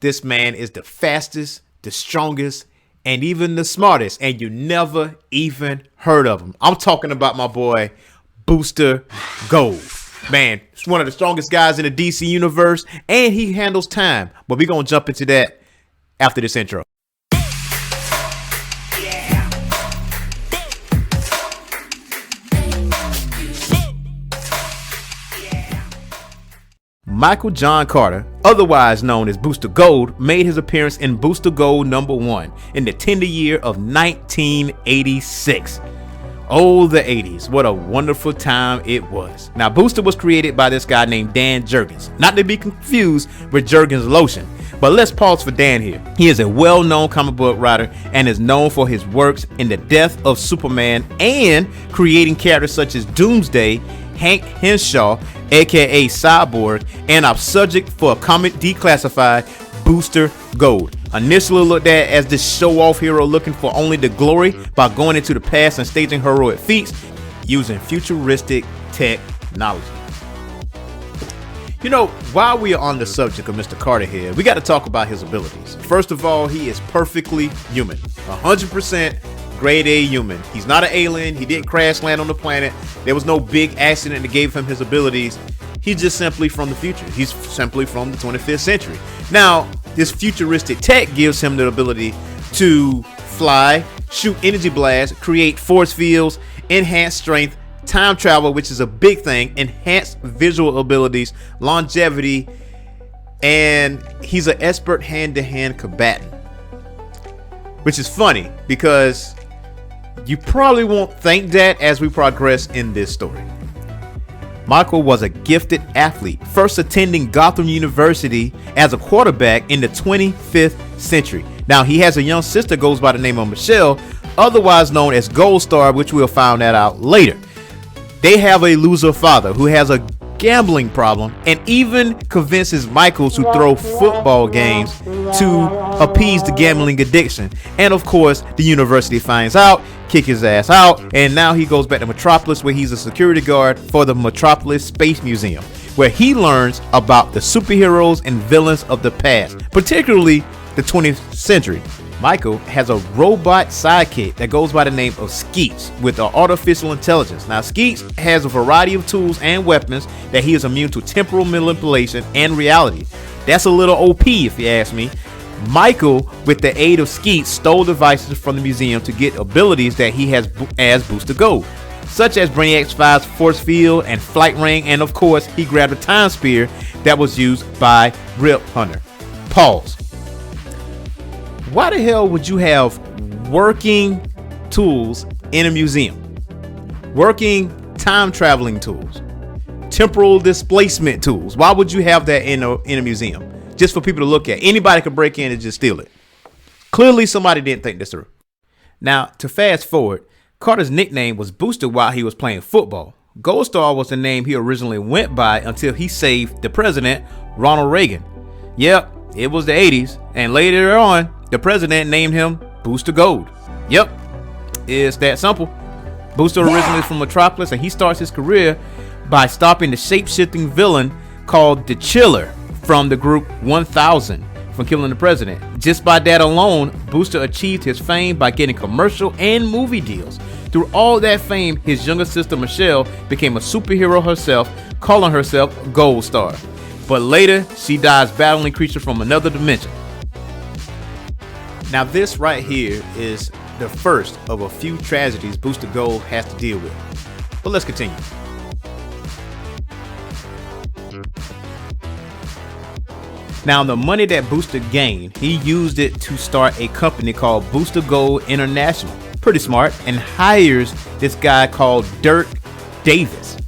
This man is the fastest, the strongest, and even the smartest, and you never even heard of him. I'm talking about my boy, Booster Gold. Man, he's one of the strongest guys in the DC universe, and he handles time. But we're going to jump into that after this intro. Michael John Carter, otherwise known as Booster Gold, made his appearance in Booster Gold #1 in the tender year of 1986. Oh, the 80s. What a wonderful time it was. Now, Booster was created by this guy named Dan Jurgens, not to be confused with Jergens Lotion. But let's pause for Dan here. He is a well-known comic book writer and is known for his works in the death of Superman and creating characters such as Doomsday, Hank Henshaw, aka Cyborg, and our subject for Comics Declassified, Booster Gold. Initially looked at as this show-off hero looking for only the glory by going into the past and staging heroic feats using futuristic technology. You know, while we are on the subject of Mr. Carter here, we got to talk about his abilities. First of all, he is perfectly human, 100% grade A human. He's not an alien. He didn't crash land on the planet. There was no big accident that gave him his abilities. He's just simply from the future. He's simply from the 25th century. Now, this futuristic tech gives him the ability to fly, shoot energy blasts, create force fields, enhance strength, time travel, which is a big thing, enhanced visual abilities, longevity, and he's an expert hand-to-hand combatant. Which is funny because you probably won't think that as we progress in this story. Michael was a gifted athlete, first attending Gotham University as a quarterback in the 25th century. Now, he has a young sister goes by the name of Michelle, otherwise known as Gold Star, which we'll find that out later. They have a loser father who has a gambling problem and even convinces Michael to throw football games to appease the gambling addiction. And of course, the university finds out, kick his ass out, and now he goes back to Metropolis where he's a security guard for the Metropolis Space Museum, where he learns about the superheroes and villains of the past, particularly the 20th century. Michael has a robot sidekick that goes by the name of Skeets with an artificial intelligence. Now, Skeets has a variety of tools and weapons that he is immune to temporal manipulation and reality. That's a little OP if you ask me. Michael, with the aid of Skeets, stole devices from the museum to get abilities that he has as Booster Gold, such as Brainiac's 5's force field and flight ring, and of course, he grabbed a time spear that was used by Rip Hunter. Pause. Why the hell would you have working tools in a museum? Working time traveling tools, temporal displacement tools. Why would you have that in a museum? Just for people to look at. Anybody could break in and just steal it. Clearly somebody didn't think this through. Now, to fast forward, Carter's nickname was Booster while he was playing football. Gold Star was the name he originally went by until he saved the president, Ronald Reagan. Yep, it was the 80s, and later on, the president named him Booster Gold. Yep, it's that simple. Booster originally from Metropolis, and he starts his career by stopping the shape-shifting villain called the Chiller from the group 1000 from killing the president. Just by that alone, Booster achieved his fame by getting commercial and movie deals. Through all that fame, his younger sister Michelle became a superhero herself, calling herself Gold Star. But later, she dies battling creatures from another dimension. Now, this right here is the first of a few tragedies Booster Gold has to deal with. But let's continue. Now, the money that Booster gained, he used it to start a company called Booster Gold International. Pretty smart. And hires this guy called Dirk Davis.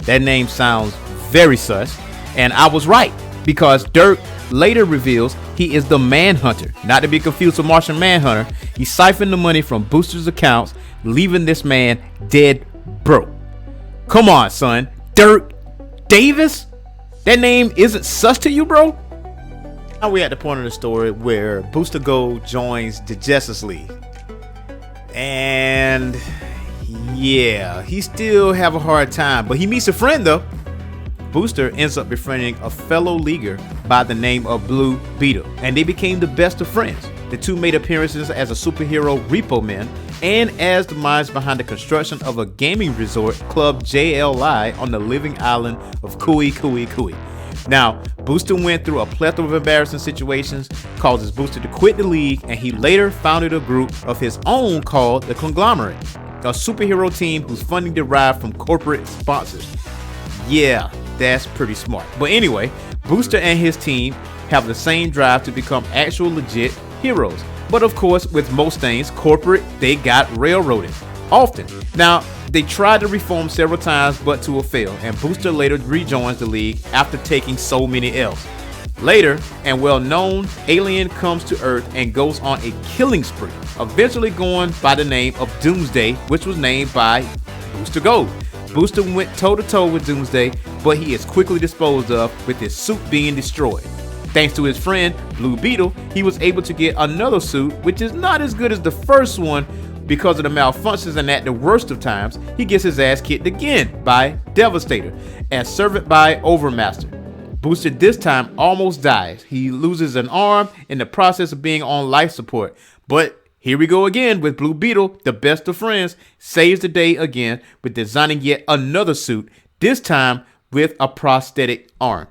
That name sounds very sus. And I was right, because Dirk later reveals he is the Manhunter, not to be confused with Martian Manhunter. He siphoned the money from Booster's accounts, leaving this man dead broke. Come on, son. Dirk Davis? That name isn't sus to you, bro? Now we're at the point of the story where Booster Gold joins the Justice League. And yeah, he still have a hard time, but he meets a friend though. Booster ends up befriending a fellow leaguer by the name of Blue Beetle, and they became the best of friends. The two made appearances as a superhero Repo Men and as the minds behind the construction of a gaming resort, Club JLI, on the living island of Kui Kui Kui. Now, Booster went through a plethora of embarrassing situations, causes Booster to quit the league, and he later founded a group of his own called the Conglomerate, a superhero team whose funding derived from corporate sponsors. Yeah, that's pretty smart. But anyway, Booster and his team have the same drive to become actual legit heroes. But of course, with most things corporate, they got railroaded often. Now, they tried to reform several times, but to a fail, and Booster later rejoins the league after taking so many L's. Later, and well known, Alien comes to Earth and goes on a killing spree, eventually going by the name of Doomsday, which was named by Booster Gold. Booster went toe-to-toe with Doomsday, but he is quickly disposed of, with his suit being destroyed. Thanks to his friend, Blue Beetle, he was able to get another suit, which is not as good as the first one because of the malfunctions, and at the worst of times, he gets his ass kicked again by Devastator and served by Overmaster. Booster this time almost dies. He loses an arm in the process of being on life support. But here we go again with Blue Beetle, the best of friends, saves the day again with designing yet another suit, this time with a prosthetic arm.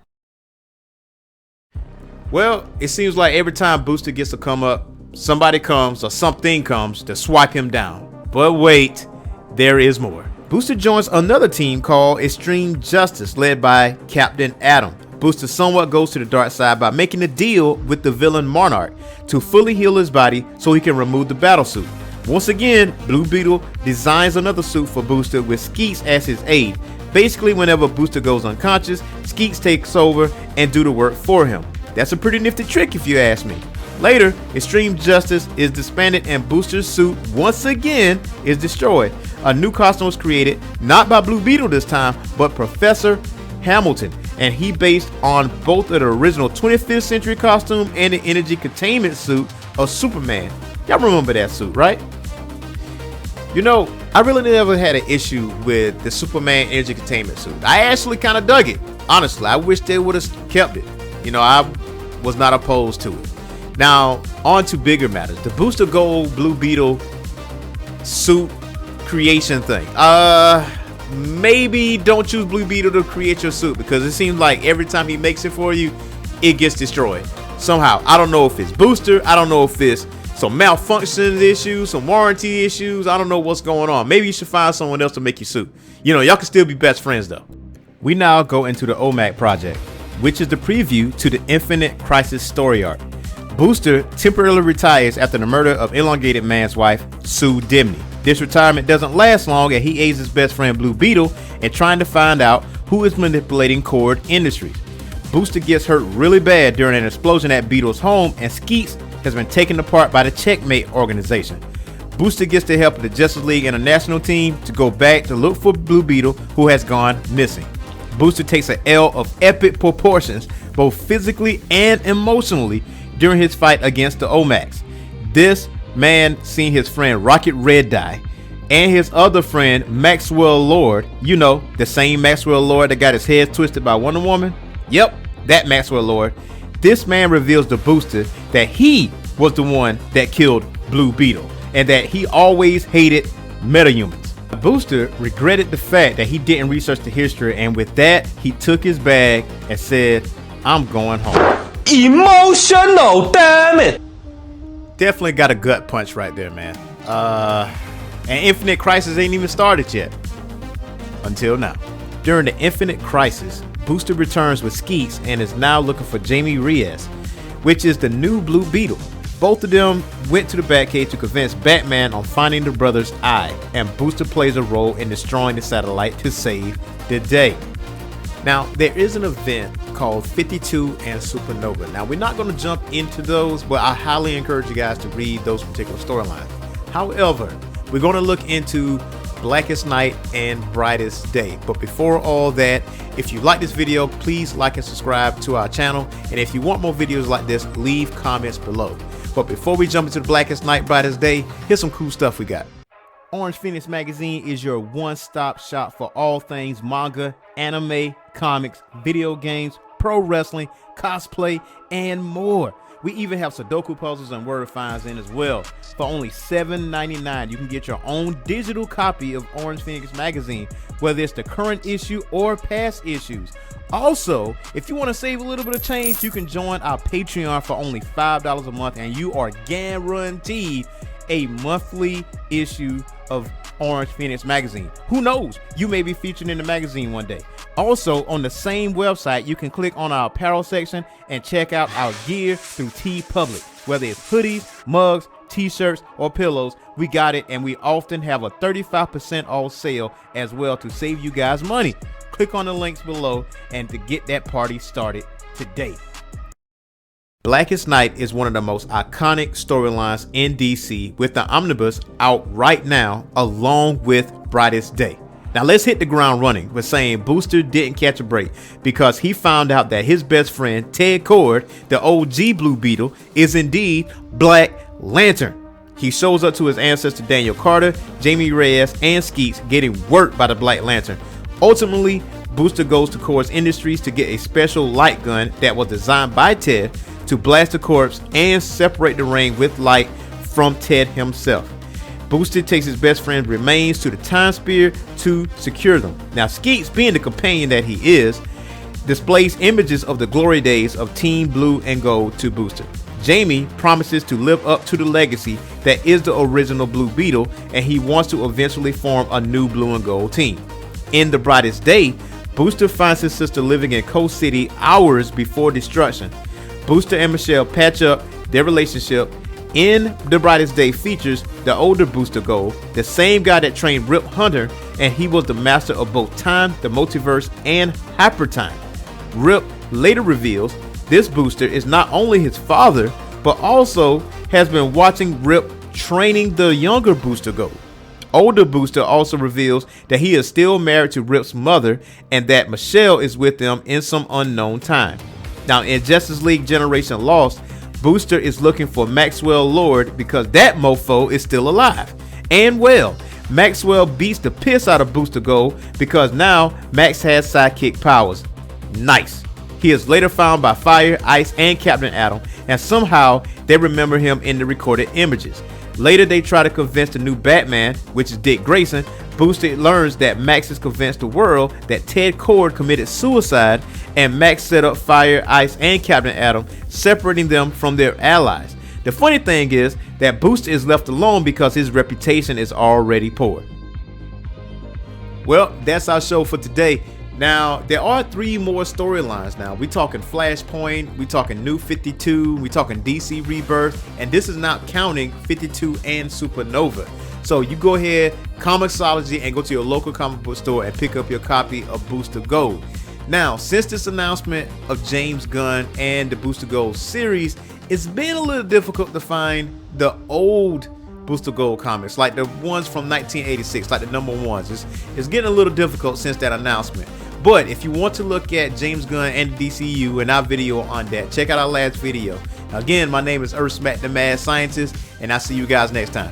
Well, it seems like every time Booster gets to come up, somebody comes or something comes to swipe him down. But wait, there is more. Booster joins another team called Extreme Justice, led by Captain Atom. Booster somewhat goes to the dark side by making a deal with the villain Monarch to fully heal his body so he can remove the battle suit. Once again, Blue Beetle designs another suit for Booster with Skeets as his aide. Basically, whenever Booster goes unconscious, Skeets takes over and do the work for him. That's a pretty nifty trick if you ask me. Later, Extreme Justice is disbanded and Booster's suit once again is destroyed. A new costume was created, not by Blue Beetle this time, but Professor Hamilton, and he based on both of the original 25th century costume and the energy containment suit of Superman. Y'all remember that suit, right? You know, I really never had an issue with the Superman energy containment suit. I actually kind of dug it. Honestly, I wish they would have kept it. You know, I was not opposed to it. Now, on to bigger matters. The Booster Gold Blue Beetle suit creation thing. Maybe don't choose Blue Beetle to create your suit, because it seems like every time he makes it for you, it gets destroyed somehow. I don't know if it's Booster. I don't know if it's some malfunction issues, some warranty issues. I don't know what's going on. Maybe you should find someone else to make your suit. You know, y'all can still be best friends though. We now go into the OMAC project, which is the preview to the Infinite Crisis story arc. Booster temporarily retires after the murder of Elongated Man's wife, Sue Dimney. This retirement doesn't last long, and he aids his best friend Blue Beetle in trying to find out who is manipulating Cord Industries. Booster gets hurt really bad during an explosion at Beetle's home, and Skeets has been taken apart by the Checkmate organization. Booster gets the help of the Justice League International team to go back to look for Blue Beetle, who has gone missing. Booster takes an L of epic proportions, both physically and emotionally, during his fight against the OMACs. This man seen his friend Rocket Red die, and his other friend Maxwell Lord, you know, the same Maxwell Lord that got his head twisted by Wonder Woman. Yep, that Maxwell Lord. This man reveals to Booster that he was the one that killed Blue Beetle, and that he always hated metahumans. Booster regretted the fact that he didn't research the history, and with that, he took his bag and said, "I'm going home." Emotional, damn it! Definitely got a gut punch right there, man. And Infinite Crisis ain't even started yet. Until now. During the Infinite Crisis, Booster returns with Skeets and is now looking for Jamie Reyes, which is the new Blue Beetle. Both of them went to the Batcave to convince Batman on finding the brother's eye, and Booster plays a role in destroying the satellite to save the day. Now, there is an event called 52 and Supernova. Now, we're not going to jump into those, but I highly encourage you guys to read those particular storylines. However, we're going to look into Blackest Night and Brightest Day. But before all that, if you like this video, please like and subscribe to our channel. And if you want more videos like this, leave comments below. But before we jump into the Blackest Night, Brightest Day, here's some cool stuff we got. Orange Phoenix Magazine is your one-stop shop for all things manga, anime, comics, video games, pro wrestling, cosplay, and more. We even have Sudoku puzzles and word finds in as well. For only $7.99, you can get your own digital copy of Orange Phoenix magazine, whether it's the current issue or past issues. Also, if you want to save a little bit of change, you can join our Patreon for only $5 a month, and you are guaranteed a monthly issue of Orange Phoenix magazine. Who knows? You may be featured in the magazine one day. Also, on the same website, you can click on our apparel section and check out our gear through TeePublic. Whether it's hoodies, mugs, t-shirts, or pillows, we got it, and we often have a 35% off sale as well to save you guys money. Click on the links below and to get that party started today. Blackest Night is one of the most iconic storylines in DC, with the omnibus out right now along with Brightest Day. Now let's hit the ground running with saying Booster didn't catch a break because he found out that his best friend Ted Kord, the OG Blue Beetle, is indeed Black Lantern. He shows up to his ancestor Daniel Carter, Jamie Reyes, and Skeets getting worked by the Black Lantern. Ultimately, Booster goes to Kord's Industries to get a special light gun that was designed by Ted to blast the corpse and separate the ring with light from Ted himself. Booster takes his best friend's remains to the Time Spear to secure them. Now Skeets, being the companion that he is, displays images of the glory days of Team Blue and Gold to Booster. Jamie promises to live up to the legacy that is the original Blue Beetle, and he wants to eventually form a new Blue and Gold team. In The Brightest Day, Booster finds his sister living in Coast City hours before destruction. Booster and Michelle patch up their relationship. In The Brightest Day features the older Booster Gold, the same guy that trained Rip Hunter, and he was the master of both time, the multiverse, and hypertime. Rip later reveals this Booster is not only his father, but also has been watching Rip training the younger Booster Gold. Older Booster also reveals that he is still married to Rip's mother and that Michelle is with them in some unknown time. Now in Justice League Generation Lost, Booster is looking for Maxwell Lord because that mofo is still alive. And well, Maxwell beats the piss out of Booster Gold because now Max has sidekick powers. Nice. He is later found by Fire, Ice, and Captain Atom, and somehow they remember him in the recorded images. Later they try to convince the new Batman, which is Dick Grayson. Booster learns that Max has convinced the world that Ted Kord committed suicide, and Max set up Fire, Ice, and Captain Atom, separating them from their allies. The funny thing is that Booster is left alone because his reputation is already poor. Well, that's our show for today. Now, there are 3 more storylines now. We're talking Flashpoint, we're talking New 52, we're talking DC Rebirth, and this is not counting 52 and Supernova. So you go ahead, Comixology, and go to your local comic book store and pick up your copy of Booster Gold. Now, since this announcement of James Gunn and the Booster Gold series, it's been a little difficult to find the old Booster Gold comics, like the ones from 1986, like the number ones. It's getting a little difficult since that announcement. But if you want to look at James Gunn and DCU and our video on that, check out our last video. Again, my name is Earth Smack the Mad Scientist, and I'll see you guys next time.